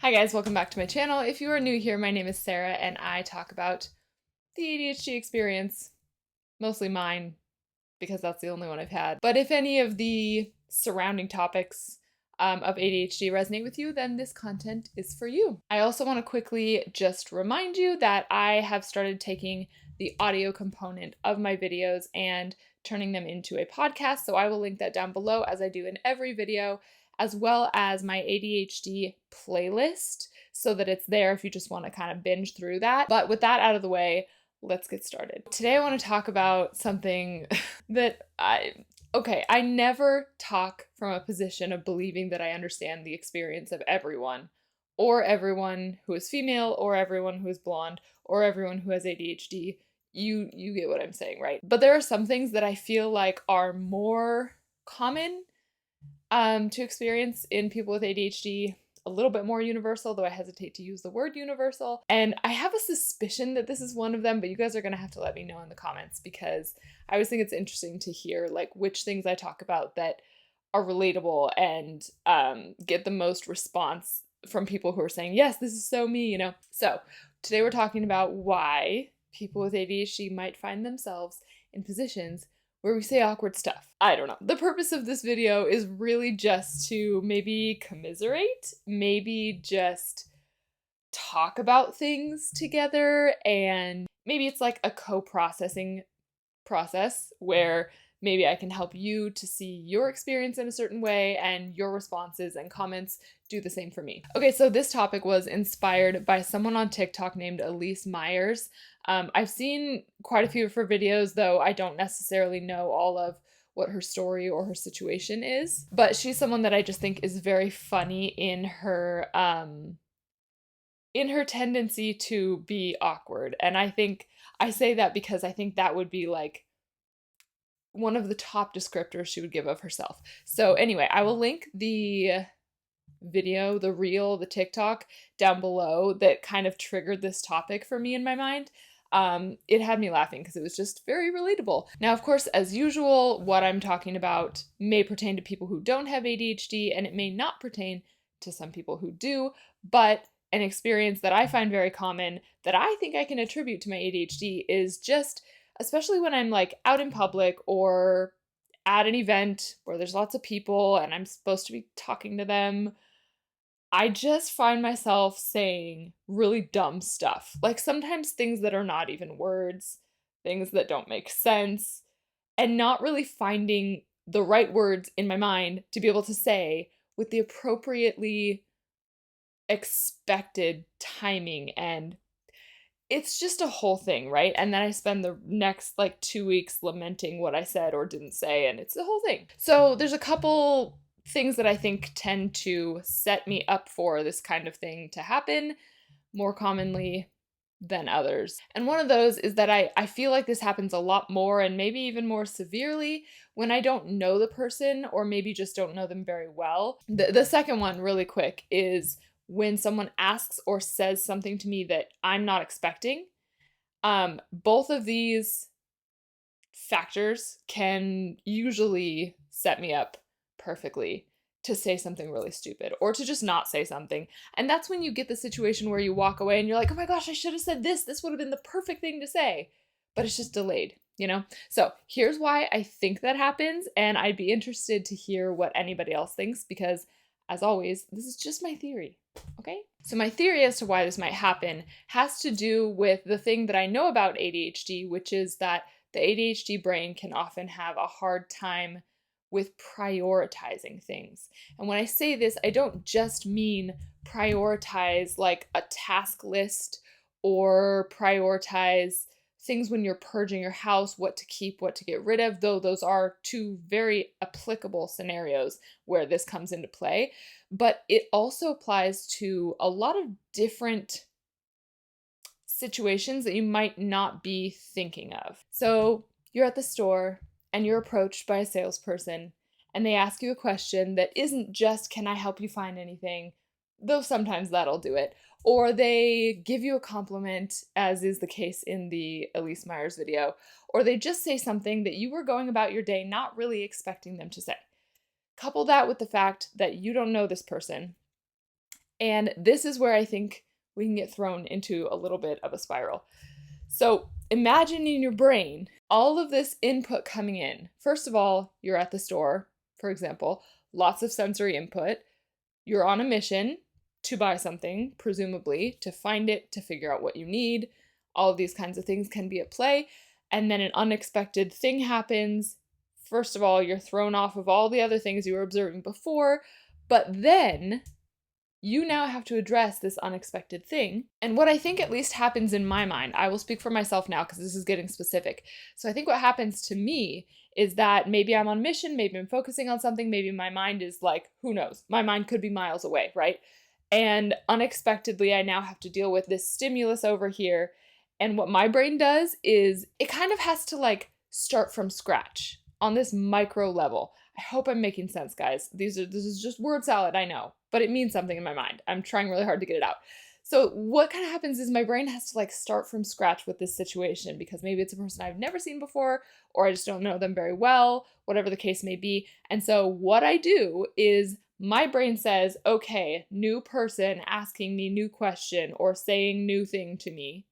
Hi guys, welcome back to my channel. If you are new here, my name is Sarah and I talk about the ADHD experience, mostly mine because that's the only one I've had. But if any of the surrounding topics of ADHD resonate with you, then this content is for you. I also want to quickly just remind you that I have started taking the audio component of my videos and turning them into a podcast, so I will link that down below as I do in every video, as well as my ADHD playlist so that it's there if you just want to kind of binge through that. But with that out of the way, let's get started. Today I want to talk about something that I never talk from a position of believing that I understand the experience of everyone, or everyone who is female, or everyone who is blonde, or everyone who has ADHD. You get what I'm saying, right? But there are some things that I feel like are more common to experience in people with ADHD, a little bit more universal, though I hesitate to use the word universal. And I have a suspicion that this is one of them, but you guys are going to have to let me know in the comments because I always think it's interesting to hear like which things I talk about that are relatable and get the most response from people who are saying, yes, this is so me, you know? So today we're talking about why people with ADHD might find themselves in positions where we say awkward stuff. I don't know. The purpose of this video is really just to maybe commiserate, maybe just talk about things together, and maybe it's like a co-processing process where maybe I can help you to see your experience in a certain way and your responses and comments do the same for me. Okay, so this topic was inspired by someone on TikTok named Elyse Myers. I've seen quite a few of her videos, though I don't necessarily know all of what her story or her situation is. But she's someone that I just think is very funny in her tendency to be awkward. And I think I say that because I think that would be like one of the top descriptors she would give of herself. So anyway, I will link the video, the reel, the TikTok down below that kind of triggered this topic for me in my mind. It had me laughing because it was just very relatable. Now, of course, as usual, what I'm talking about may pertain to people who don't have ADHD, and it may not pertain to some people who do, but an experience that I find very common that I think I can attribute to my ADHD is just, especially when I'm like out in public or at an event where there's lots of people and I'm supposed to be talking to them, I just find myself saying really dumb stuff. Like sometimes things that are not even words, things that don't make sense, and not really finding the right words in my mind to be able to say with the appropriately expected timing, and it's just a whole thing, right? And then I spend the next like 2 weeks lamenting what I said or didn't say, and it's a whole thing. So there's a couple things that I think tend to set me up for this kind of thing to happen more commonly than others. And one of those is that I feel like this happens a lot more and maybe even more severely when I don't know the person or maybe just don't know them very well. The second one, really quick, is when someone asks or says something to me that I'm not expecting. Both of these factors can usually set me up perfectly to say something really stupid or to just not say something. And that's when you get the situation where you walk away and you're like, oh my gosh, I should have said this. This would have been the perfect thing to say, but it's just delayed, you know? So here's why I think that happens. And I'd be interested to hear what anybody else thinks because, as always, this is just my theory. Okay? So my theory as to why this might happen has to do with the thing that I know about ADHD, which is that the ADHD brain can often have a hard time with prioritizing things. And when I say this, I don't just mean prioritize like a task list or prioritize things when you're purging your house, what to keep, what to get rid of, though those are two very applicable scenarios where this comes into play. But it also applies to a lot of different situations that you might not be thinking of. So you're at the store and you're approached by a salesperson and they ask you a question that isn't just, can I help you find anything? Though sometimes that'll do it. Or they give you a compliment, as is the case in the Elyse Myers video. Or they just say something that you were going about your day not really expecting them to say. Couple that with the fact that you don't know this person And this is where I think we can get thrown into a little bit of a spiral. So imagine in your brain all of this input coming in. First of all, you're at the store, for example, lots of sensory input. You're on a mission to buy something, presumably, to find it, to figure out what you need. All of these kinds of things can be at play. And then an unexpected thing happens. First of all, you're thrown off of all the other things you were observing before, but then you now have to address this unexpected thing. And what I think at least happens in my mind, I will speak for myself now because this is getting specific. So I think what happens to me is that maybe I'm on mission, maybe I'm focusing on something, maybe my mind is like, who knows? My mind could be miles away, right? And unexpectedly, I now have to deal with this stimulus over here. And what my brain does is it kind of has to like start from scratch on this micro level. I hope I'm making sense, guys. This is just word salad, I know, but it means something in my mind. I'm trying really hard to get it out. So what kind of happens is my brain has to like start from scratch with this situation because maybe it's a person I've never seen before, or I just don't know them very well, whatever the case may be. And so what I do is my brain says, okay, new person asking me new question or saying new thing to me.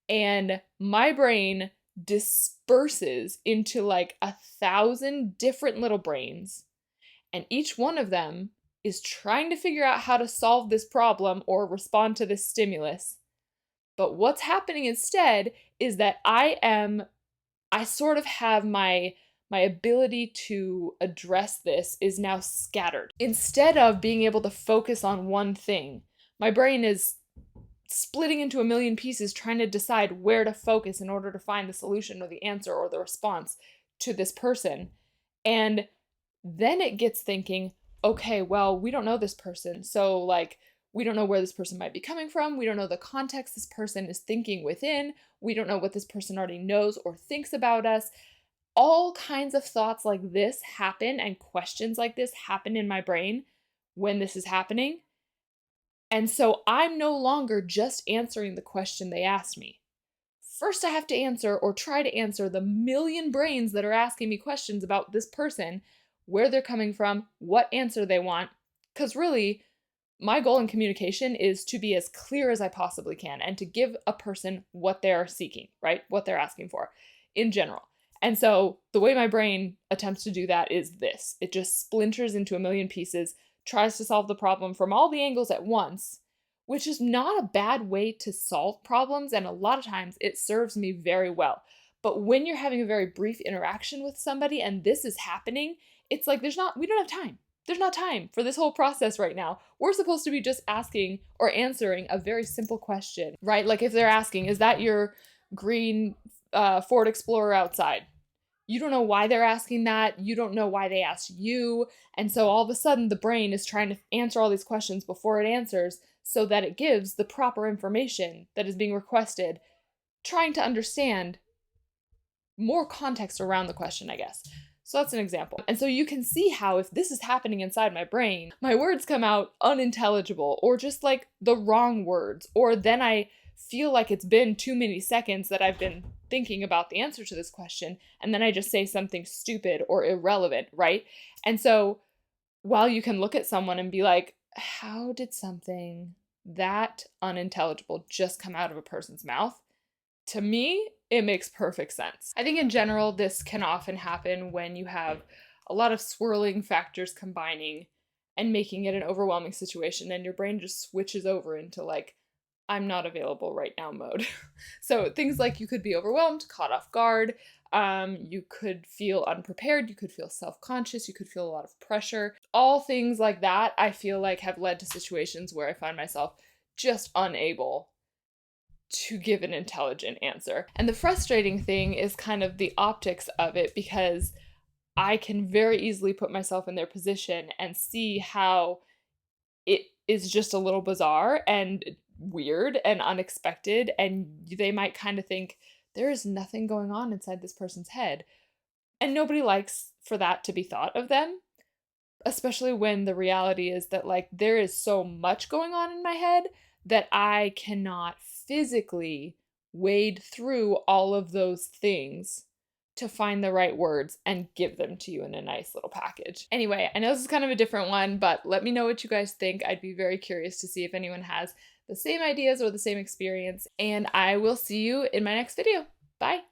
And my brain disperses into like 1,000 different little brains. And each one of them is trying to figure out how to solve this problem or respond to this stimulus. But what's happening instead is that I sort of have my ability to address this is now scattered. Instead of being able to focus on one thing, my brain is splitting into a million pieces trying to decide where to focus in order to find the solution or the answer or the response to this person. And then it gets thinking, okay, well, we don't know this person. So like, we don't know where this person might be coming from. We don't know the context this person is thinking within. We don't know what this person already knows or thinks about us. All kinds of thoughts like this happen and questions like this happen in my brain when this is happening. And so I'm no longer just answering the question they asked me. First, I have to answer or try to answer the million brains that are asking me questions about this person, where they're coming from, what answer they want. Because really, my goal in communication is to be as clear as I possibly can and to give a person what they're seeking, right? What they're asking for in general. And so the way my brain attempts to do that is this. It just splinters into a million pieces, tries to solve the problem from all the angles at once, which is not a bad way to solve problems, and a lot of times it serves me very well. But when you're having a very brief interaction with somebody and this is happening, it's like we don't have time. There's not time for this whole process right now. We're supposed to be just asking or answering a very simple question, right? Like if they're asking, is that your green Ford Explorer outside? You don't know why they're asking that. You don't know why they asked you. And so all of a sudden the brain is trying to answer all these questions before it answers so that it gives the proper information that is being requested, trying to understand more context around the question, I guess. So that's an example. And so you can see how if this is happening inside my brain, my words come out unintelligible or just like the wrong words, or then I feel like it's been too many seconds that I've been thinking about the answer to this question, and then I just say something stupid or irrelevant, right? And so while you can look at someone and be like, how did something that unintelligible just come out of a person's mouth? To me, it makes perfect sense. I think in general, this can often happen when you have a lot of swirling factors combining and making it an overwhelming situation, and your brain just switches over into like, I'm not available right now mode. So things like you could be overwhelmed, caught off guard, you could feel unprepared, you could feel self-conscious, you could feel a lot of pressure. All things like that, I feel like have led to situations where I find myself just unable to give an intelligent answer. And the frustrating thing is kind of the optics of it, because I can very easily put myself in their position and see how it is just a little bizarre and weird and unexpected, and they might kind of think there is nothing going on inside this person's head. And nobody likes for that to be thought of them, especially when the reality is that like there is so much going on in my head that I cannot physically wade through all of those things to find the right words and give them to you in a nice little package. Anyway, I know this is kind of a different one, but let me know what you guys think. I'd be very curious to see if anyone has the same ideas or the same experience, and I will see you in my next video. Bye.